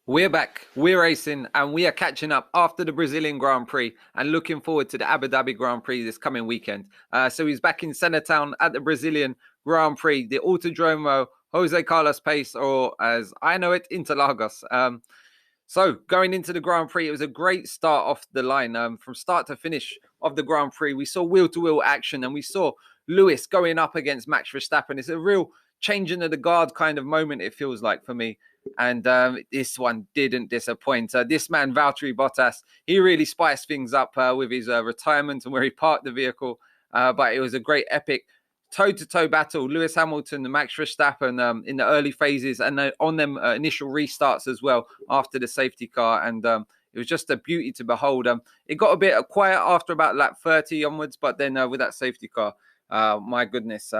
We're back, we're racing, and we are catching up after the Brazilian Grand Prix and looking forward to the Abu Dhabi Grand Prix this coming weekend. So he's back in Centertown at the Brazilian Grand Prix, the Autodromo Jose Carlos Pace, or as I know it, Interlagos. So going into the Grand Prix, it was a great start off the line. From start to finish of the Grand Prix, we saw wheel-to-wheel action, and we saw Lewis going up against Max Verstappen. It's a real changing of the guard kind of moment, it feels like, for me. And this one didn't disappoint. This man, Valtteri Bottas, he really spiced things up with his retirement and where he parked the vehicle. But it was a great epic toe-to-toe battle. Lewis Hamilton and Max Verstappen in the early phases and on them initial restarts as well after the safety car. And it was just a beauty to behold. It got a bit quiet after about lap 30 onwards, but then with that safety car, my goodness,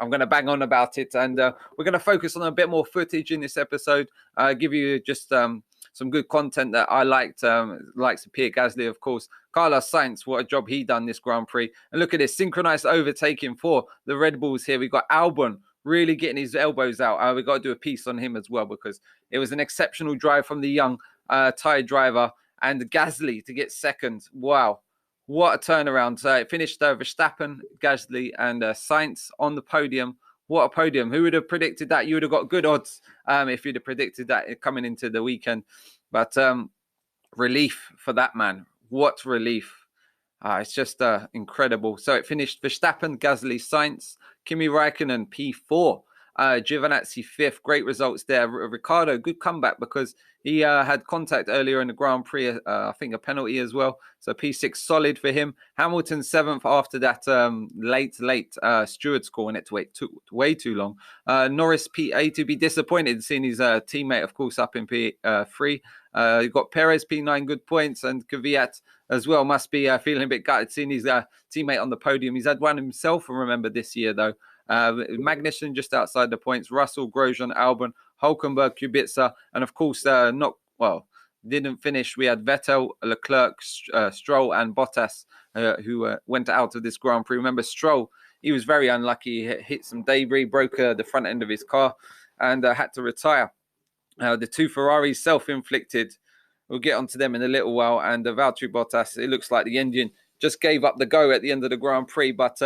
I'm going to bang on about it, and we're going to focus on a bit more footage in this episode, give you just some good content that I liked, likes of Pierre Gasly, of course. Carlos Sainz, what a job he done this Grand Prix. And look at this, synchronized overtaking for the Red Bulls here. We've got Albon really getting his elbows out. We've got to do a piece on him as well because it was an exceptional drive from the young Thai driver, and Gasly to get second. Wow. What a turnaround. It finished Verstappen, Gasly, and Sainz on the podium. What a podium. Who would have predicted that? You would have got good odds if you'd have predicted that coming into the weekend. But relief for that man. What relief. It's just incredible. So it finished Verstappen, Gasly, Sainz, Kimi Raikkonen, P4. Giovinazzi fifth, great results there. Ricardo, good comeback because he had contact earlier in the Grand Prix, I think a penalty as well. So P6 solid for him. Hamilton seventh after that late steward score and it to wait way too long. Norris P8 to be disappointed seeing his teammate, of course, up in P3. You've got Perez P9, good points, and Kvyat as well must be feeling a bit gutted seeing his teammate on the podium. He's had one himself, remember, this year though. Magnussen just outside the points, Russell, Grosjean, Albon, Hulkenberg, Kubica, and of course, didn't finish. We had Vettel, Leclerc, Stroll, and Bottas, who went out of this Grand Prix. Remember, Stroll, he was very unlucky. He hit some debris, broke the front end of his car, and had to retire. The two Ferraris, self-inflicted. We'll get onto them in a little while. And Valtteri Bottas, it looks like the engine just gave up the go at the end of the Grand Prix, but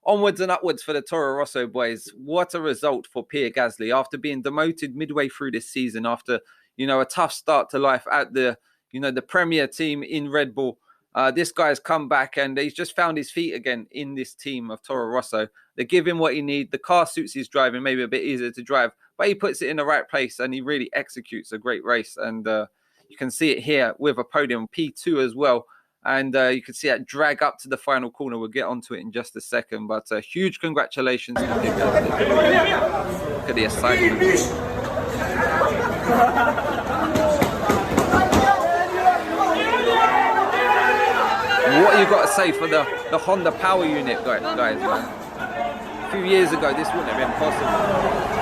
onwards and upwards for the Toro Rosso boys. What a result for Pierre Gasly after being demoted midway through this season, after, a tough start to life at the premier team in Red Bull. This guy's come back and he's just found his feet again in this team of Toro Rosso. They give him what he needs. The car suits his driving, maybe a bit easier to drive, but he puts it in the right place and he really executes a great race. And you can see it here with a podium, P2 as well. And you can see that drag up to the final corner. We'll get onto it in just a second. But huge congratulations to Pierre Gasly. Look at the excitement. What you got to say for the Honda power unit, guys, man? A few years ago, this wouldn't have been possible.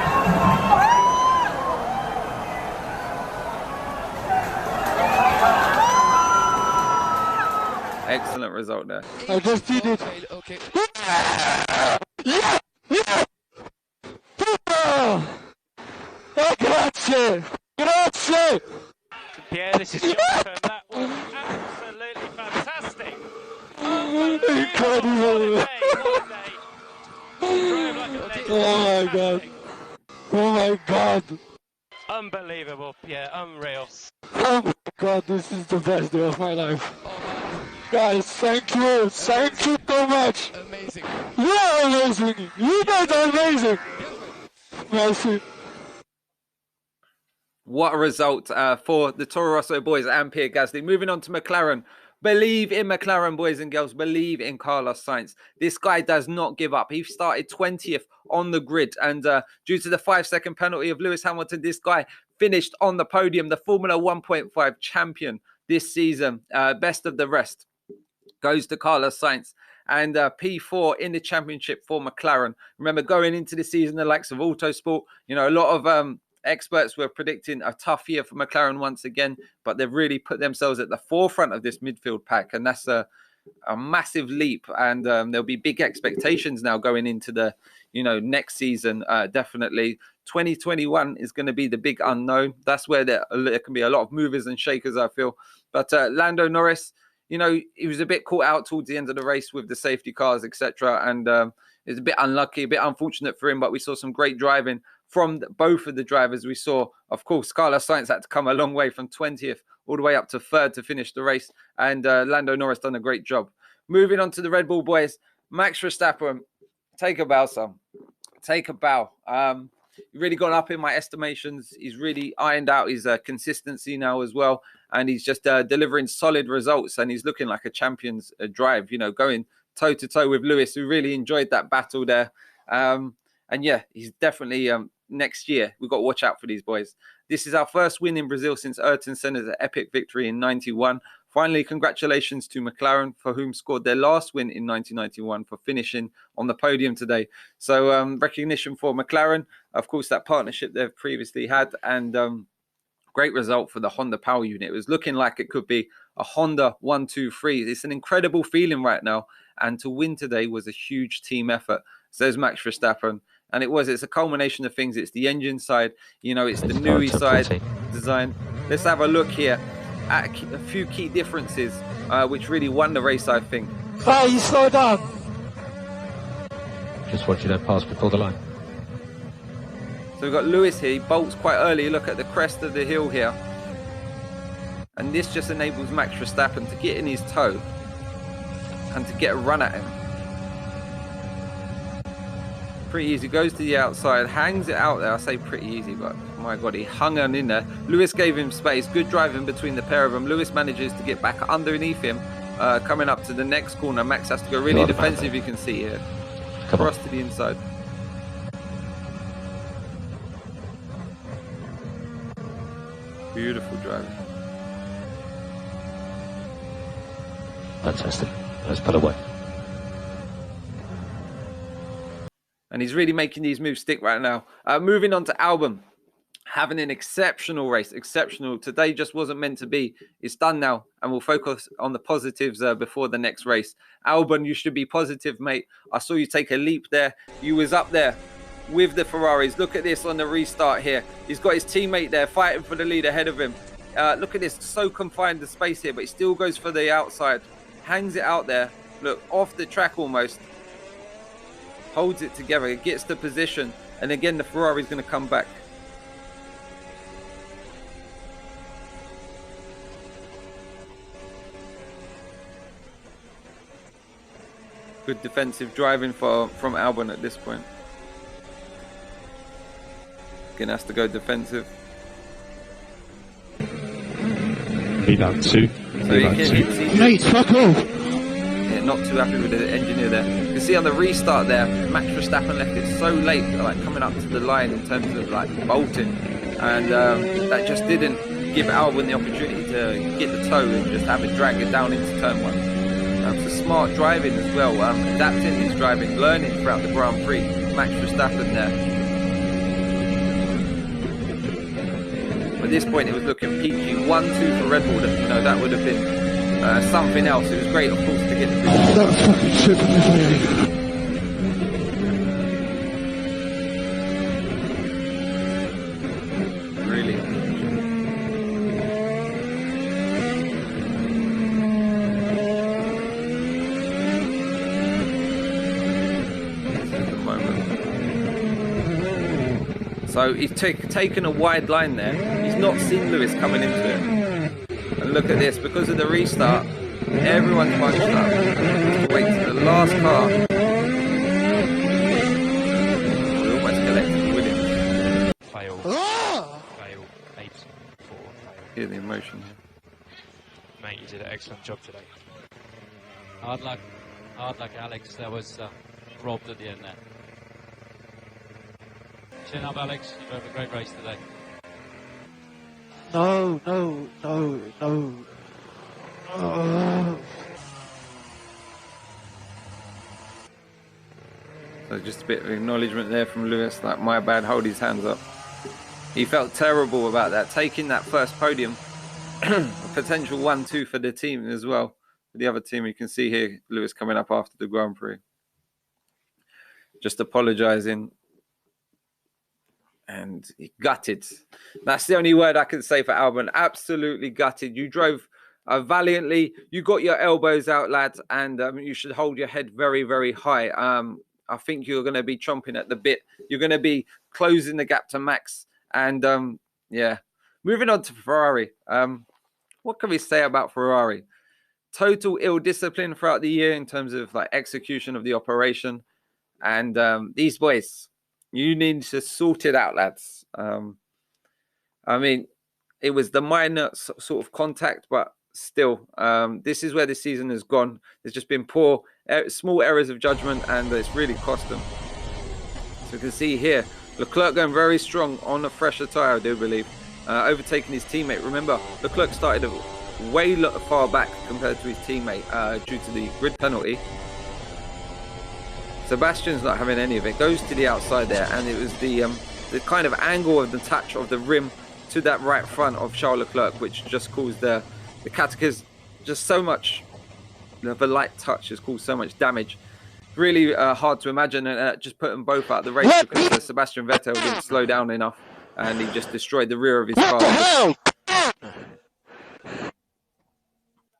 Excellent result there. I just did it. Okay. Yeah! Grazie! Grazie! Pierre, this is Jonathan. That was absolutely fantastic. Incredible! Oh my god! Oh my god! Unbelievable, Pierre, unreal. Oh my god, this is the best day of my life. Guys, thank you so much. Amazing. You're amazing. You guys are amazing. Merci. What a result for the Toro Rosso boys and Pierre Gasly. Moving on to McLaren. Believe in McLaren, boys and girls. Believe in Carlos Sainz. This guy does not give up. He started 20th on the grid. And due to the 5-second penalty of Lewis Hamilton, this guy finished on the podium. The Formula 1.5 champion this season. Best of the rest goes to Carlos Sainz. And P4 in the championship for McLaren. Remember, going into the season, the likes of Autosport, a lot of experts were predicting a tough year for McLaren once again, but they've really put themselves at the forefront of this midfield pack, and that's a massive leap. And there'll be big expectations now going into the next season. Definitely 2021 is going to be the big unknown. That's where there can be a lot of movers and shakers, I feel. But Lando Norris, you know, he was a bit caught out towards the end of the race with the safety cars, etc. And it's a bit unlucky, a bit unfortunate for him. But we saw some great driving from both of the drivers. We saw, of course, Carlos Sainz had to come a long way from 20th all the way up to 3rd to finish the race. And Lando Norris done a great job. Moving on to the Red Bull boys, Max Verstappen, take a bow, son. Take a bow. He really gone up in my estimations. He's really ironed out his consistency now as well. And he's just delivering solid results. And he's looking like a champion's drive, you know, going toe-to-toe with Lewis, who really enjoyed that battle there. And yeah, he's definitely next year. We've got to watch out for these boys. This is our first win in Brazil since Ayrton Senna's epic victory in 91. Finally, congratulations to McLaren, for whom scored their last win in 1991, for finishing on the podium today. So recognition for McLaren, of course, that partnership they've previously had, and great result for the Honda Power Unit. It was looking like it could be a Honda 1-2-3. It's an incredible feeling right now, and to win today was a huge team effort, says Max Verstappen. And it's a culmination of things. It's the engine side, you know, it's the Nui side design. Let's have a look here at a few key differences, which really won the race, I think. Hey, you slow down. Just want you to pass before the line. So we've got Lewis here. He bolts quite early. Look at the crest of the hill here. And this just enables Max Verstappen to get in his toe and to get a run at him. Pretty easy. Goes to the outside, hangs it out there. I say pretty easy, but my God, he hung on in there. Lewis gave him space. Good driving between the pair of them. Lewis manages to get back underneath him. Coming up to the next corner, Max has to go really defensive, you can see here. Cross to the inside. Beautiful driving. Fantastic. Let's put away. And he's really making these moves stick right now. Moving on to Albon. Having an exceptional race. Exceptional. Today just wasn't meant to be. It's done now. And we'll focus on the positives before the next race. Albon, you should be positive, mate. I saw you take a leap there. You was up there with the Ferraris. Look at this on the restart here. He's got his teammate there fighting for the lead ahead of him. Look at this. So confined the space here, but he still goes for the outside. Hangs it out there. Look, off the track almost. Holds it together. It gets the position. And again, the Ferrari's going to come back. Good defensive driving from Albon at this point. Again, has to go defensive. Lead out two. So you can see, Mate, fuck off. yeah, not too happy with the engineer there. You can see on the restart there, Max Verstappen left it so late, like coming up to the line in terms of like bolting, and that just didn't give Albon the opportunity to get the toe and just have it drag it down into turn one. So smart driving as well, adapting his driving, learning throughout the Grand Prix. Max Verstappen there. At this point, it was looking peachy. 1-2 for Red Bull. You know, that would have been something else. It was great, of course, to get the victory. That fucking shit from the Really. This is the moment. So he's taken a wide line there. He's not seen Lewis coming into it. And look at this, because of the restart, everyone's bunched up. Just wait to the last car. We almost collected Williams. Fail. Ah! Fail. 8-4. Fail. Hear the emotion here. Mate, you did an excellent job today. Hard luck, Alex. That was robbed at the end there. Chin up, Alex. You've had a great race today. No. So just a bit of acknowledgement there from Lewis, like, my bad, hold his hands up. He felt terrible about that, taking that first podium. A potential 1-2 for the team as well. For the other team, you can see here, Lewis coming up after the Grand Prix. Just apologising. and gutted. That's the only word I can say for Albon. Absolutely gutted. You drove valiantly. You got your elbows out, lads, and you should hold your head very, very high. I think you're going to be chomping at the bit. You're going to be closing the gap to Max. And yeah, moving on to Ferrari. What can we say about Ferrari? Total ill discipline throughout the year in terms of like execution of the operation. And these boys, you need to sort it out, lads. I mean, it was the minor sort of contact, but still, this is where the season has gone. There's just been small errors of judgment, and it's really cost them. So you can see here, Leclerc going very strong on a fresher tyre, I do believe, overtaking his teammate. Remember, Leclerc started way far back compared to his teammate due to the grid penalty. Sebastian's not having any of it. Goes to the outside there, and it was the kind of angle of the touch of the rim to that right front of Charles Leclerc, which just caused the catechist just so much. The light touch has caused so much damage. Really hard to imagine, and just put them both out of the race because Sebastian Vettel didn't slow down enough, and he just destroyed the rear of his car.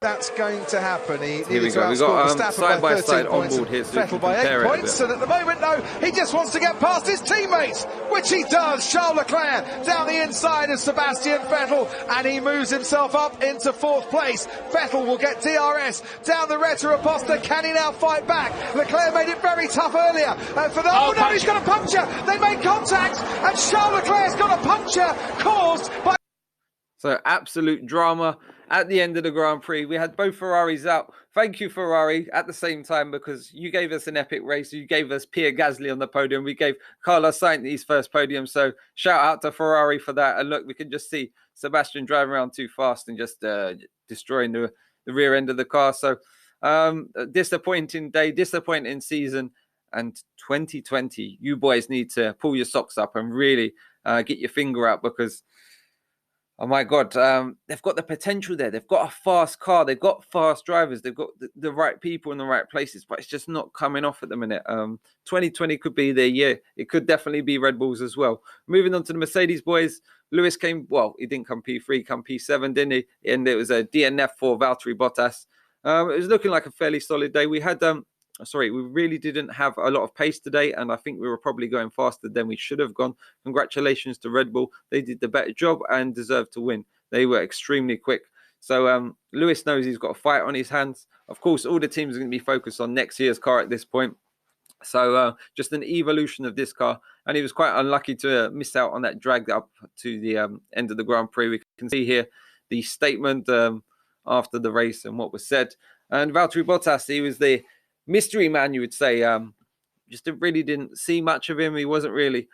That's going to happen. He Here we go. We've got side by side on board here, so Vettel by 8 points. And at the moment, no, he just wants to get past his teammates, which he does. Charles Leclerc down the inside of Sebastian Vettel, and he moves himself up into 4th place. Vettel will get DRS down the Retta Aposta. Can he now fight back? Leclerc made it very tough earlier. No, he's got a puncture. They made contact, and Charles Leclerc's got a puncture caused by. So absolute drama at the end of the Grand Prix. We had both Ferraris out. Thank you, Ferrari, at the same time, because you gave us an epic race. You gave us Pierre Gasly on the podium. We gave Carlos Sainz his first podium. So shout out to Ferrari for that. And look, we can just see Sebastian driving around too fast and just destroying the rear end of the car. So disappointing day, disappointing season. And 2020, you boys need to pull your socks up and really get your finger out, because oh my God, they've got the potential there. They've got a fast car. They've got fast drivers. They've got the right people in the right places, but it's just not coming off at the minute. 2020 could be their year. It could definitely be Red Bulls as well. Moving on to the Mercedes boys. Lewis came, well, he didn't come P3, come P7, didn't he? And it was a DNF for Valtteri Bottas. It was looking like a fairly solid day. We had we really didn't have a lot of pace today, and I think we were probably going faster than we should have gone. Congratulations to Red Bull. They did the better job and deserved to win. They were extremely quick. So Lewis knows he's got a fight on his hands. Of course, all the teams are going to be focused on next year's car at this point. So just an evolution of this car. And he was quite unlucky to miss out on that drag up to the end of the Grand Prix. We can see here the statement after the race and what was said. And Valtteri Bottas, he was the mystery man, you would say. Just really didn't see much of him. He wasn't really,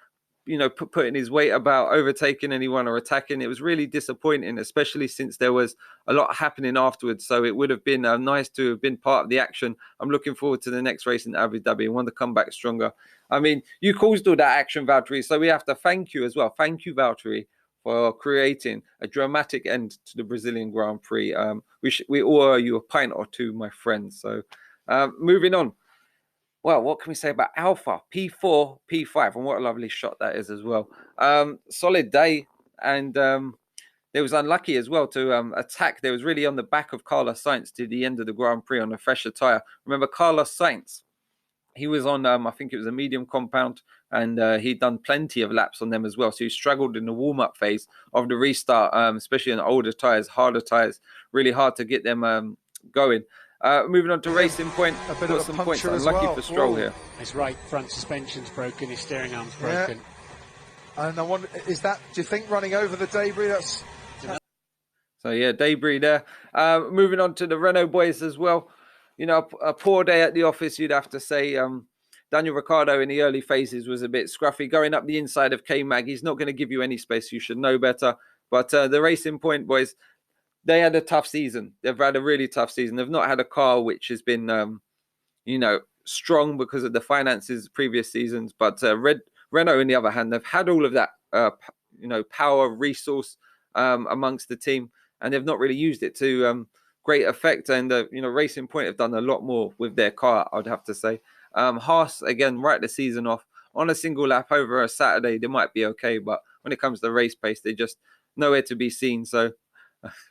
putting his weight about overtaking anyone or attacking. It was really disappointing, especially since there was a lot happening afterwards. So it would have been nice to have been part of the action. I'm looking forward to the next race in Abu Dhabi. I want to come back stronger. I mean, you caused all that action, Valtteri, so we have to thank you as well. Thank you, Valtteri, for creating a dramatic end to the Brazilian Grand Prix. We all owe you a pint or two, my friends. So moving on. Well, what can we say about Alpha? P4, P5, and what a lovely shot that is as well. Solid day, and they was unlucky as well to attack. They was really on the back of Carlos Sainz to the end of the Grand Prix on a fresher tyre. Remember, Carlos Sainz, he was on, I think it was a medium compound, and he'd done plenty of laps on them as well. So he struggled in the warm-up phase of the restart, especially on older tyres, harder tyres. Really hard to get them going. Moving on to Racing Point, a bit got of a some points. puncture as Unlucky well. for Stroll Whoa. here. His right front suspension's broken, his steering arm's broken. And I wonder, do you think running over the debris, that's... So yeah, debris there. Moving on to the Renault boys as well. A poor day at the office, you'd have to say. Daniel Ricciardo in the early phases was a bit scruffy. Going up the inside of K-Mag, he's not going to give you any space. You should know better. But the Racing Point boys, they had a tough season. They've had a really tough season. They've not had a car which has been, strong because of the finances previous seasons. But Renault, on the other hand, they've had all of that, power, resource amongst the team, and they've not really used it to great effect. And, Racing Point have done a lot more with their car, I'd have to say. Haas, again, right the season off on a single lap over a Saturday, they might be okay. But when it comes to race pace, they're just nowhere to be seen. So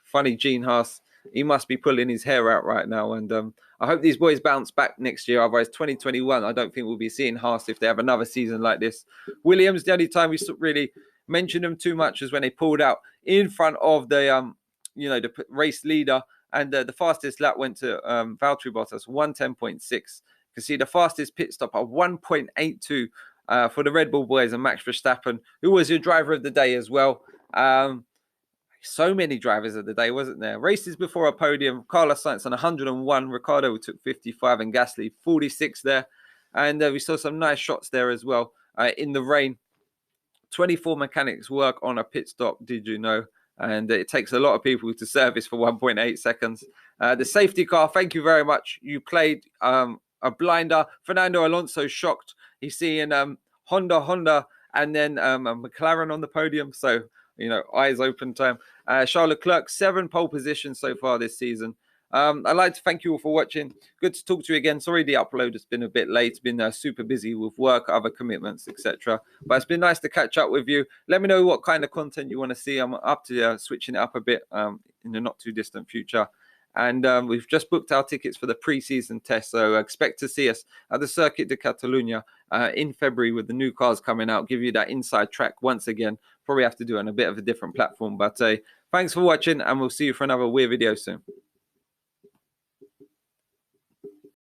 funny, Gene Haas, he must be pulling his hair out right now. And I hope these boys bounce back next year. Otherwise, 2021, I don't think we'll be seeing Haas if they have another season like this. Williams, the only time we really mentioned them too much is when they pulled out in front of the the race leader, and the fastest lap went to Valtteri Bottas, 1:10.6. You can see the fastest pit stop at 1:82 for the Red Bull boys and Max Verstappen, who was your driver of the day as well. So many drivers of the day, wasn't there? Races before a podium, Carlos Sainz on 101, Ricciardo took 55 and Gasly 46 there. And we saw some nice shots there as well in the rain. 24 mechanics work on a pit stop, did you know? And it takes a lot of people to service for 1.8 seconds. The safety car, thank you very much. You played a blinder. Fernando Alonso shocked. He's seeing Honda, and then a McLaren on the podium. So, eyes open time. Charles Leclerc, 7 pole positions so far this season. I'd like to thank you all for watching. Good to talk to you again. Sorry the upload has been a bit late. It's been super busy with work, other commitments, etc. But it's been nice to catch up with you. Let me know what kind of content you want to see. I'm up to switching it up a bit in the not too distant future. And we've just booked our tickets for the pre-season test. So expect to see us at the Circuit de Catalunya in February with the new cars coming out. Give you that inside track once again. Probably have to do it on a bit of a different platform. But thanks for watching, and we'll see you for another weird video soon.